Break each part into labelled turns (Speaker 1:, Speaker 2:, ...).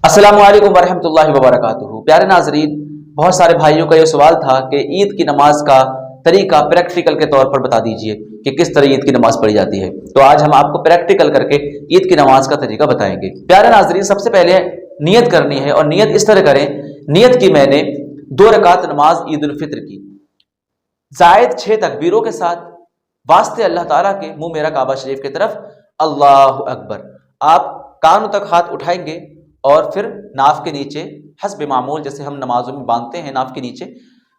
Speaker 1: अस्सलाम वालेकुम वरहमतुल्लाहि वबरकातुहू। प्यारे नाजरीन, बहुत सारे भाइयों का ये सवाल था कि ईद की नमाज का तरीका प्रैक्टिकल के तौर पर बता दीजिए कि किस तरह ईद की नमाज पढ़ी जाती है। तो आज हम आपको प्रैक्टिकल करके ईद की नमाज का तरीका बताएंगे। प्यारे नाजरीन, सबसे पहले नियत करनी है और नियत इस तरह करें। नियत की मैंने 2 रकात नमाज ईद उल फित्र की जायद 6 तकबीरों के साथ वास्ते अल्लाह ताला के मुंह मेरा काबा शरीफ की तरफ अल्लाह अकबर। आप कानों तक हाथ उठाएंगे और फिर नाफ के नीचे हस्ब मामूल जैसे हम नमाजों में बांधते हैं नाफ के नीचे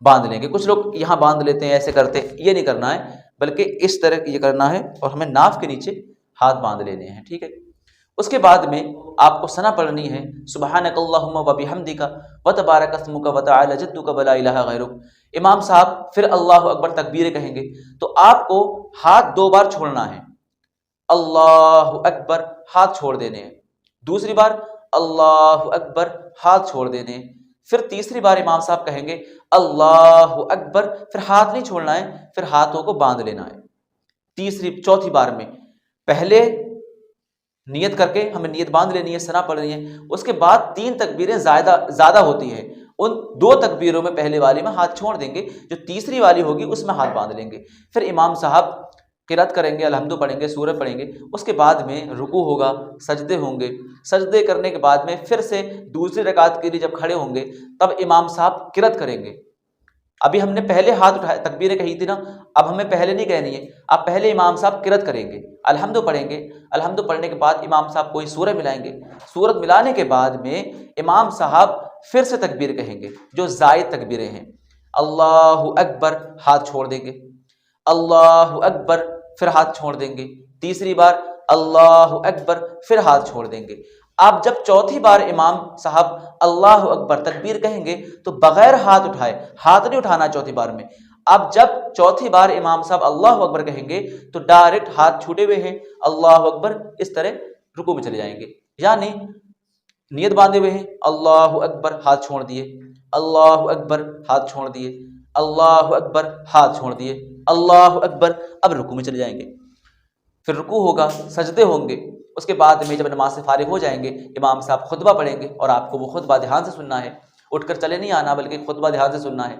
Speaker 1: बांध लेंगे। कुछ लोग यहाँ बांध लेते हैं, ऐसे करते हैं, ये नहीं करना है, बल्कि इस तरह ये करना है और हमें नाफ के नीचे हाथ बांध लेने हैं। ठीक है। उसके बाद में आपको सना पढ़नी है, सुब्हानकल्लाहुम्मा व बिहम्दिका व तबारक अस्मुका व तआला जद्दुका व ला इलाहा गैरुक। इमाम साहब फिर अल्लाहु अकबर तकबीर कहेंगे तो आपको हाथ 2 बार छोड़ना है। अल्लाहु अकबर, हाथ छोड़ देने हैं। दूसरी बार अल्लाहु अकबर, हाथ छोड़ देने हैं। फिर तीसरी बार इमाम साहब कहेंगे अल्लाहु अकबर, फिर हाथ नहीं छोड़ना है, फिर हाथों को बांध लेना है। चौथी बार में पहले नियत करके हमें नियत बांध लेनी है, सना पढ़नी है। उसके बाद 3 तकबीरें ज्यादा होती हैं, उन 2 तकबीरों में पहले वाली में हाथ छोड़ देंगे, जो तीसरी वाली होगी उसमें हाथ बांध लेंगे। फिर इमाम साहब क़िरात करेंगे, अलहम्दु पढ़ेंगे, सूरह पढ़ेंगे। उसके बाद में रुकू होगा, सजदे होंगे। सजदे करने के बाद में फिर से दूसरी रकात के लिए जब खड़े होंगे तब इमाम साहब क़िरात करेंगे। अभी हमने पहले हाथ उठाए, तकबीरें कही थी ना, अब हमें पहले नहीं कहनी है। अब पहले इमाम साहब क़िरात करेंगे, अलहम्दु पढ़ेंगे। अलहम्दु पढ़ने के बाद इमाम साहब कोई सूरह मिलाएंगे। सूरत मिलाने के बाद में इमाम साहब फिर से तकबीर कहेंगे, जो जायद तकबीरें हैं। अल्लाहु अकबर, हाथ छोड़ देंगे। अल्लाहु अकबर, फिर हाथ छोड़ देंगे। तीसरी बार अल्लाहु अकबर, फिर हाथ छोड़ देंगे। आप जब चौथी बार इमाम साहब अल्लाहु अकबर तकबीर कहेंगे तो बगैर हाथ उठाए, हाथ नहीं उठाना चौथी बार में। आप जब चौथी बार इमाम साहब अल्लाहु अकबर कहेंगे तो डायरेक्ट हाथ छूटे हुए हैं, अल्लाहु अकबर, इस तरह रुकू में चले जाएंगे। यानी नियत बांधे हुए हैं, अल्लाहु अकबर, हाथ छोड़ दिए, अल्लाहु अकबर, हाथ छोड़ दिए, अल्लाहु अकबर, हाथ छोड़ दिए, अल्लाहु अकबर। अब रुकू में चले जाएंगे। फिर रुकू होगा, सजदे होंगे। उसके बाद में जब नमाज से फारिग हो जाएंगे इमाम साहब खुतबा पढ़ेंगे और आपको वो खुतबा ध्यान से सुनना है। उठकर चले नहीं आना, बल्कि खुतबा ध्यान से सुनना है।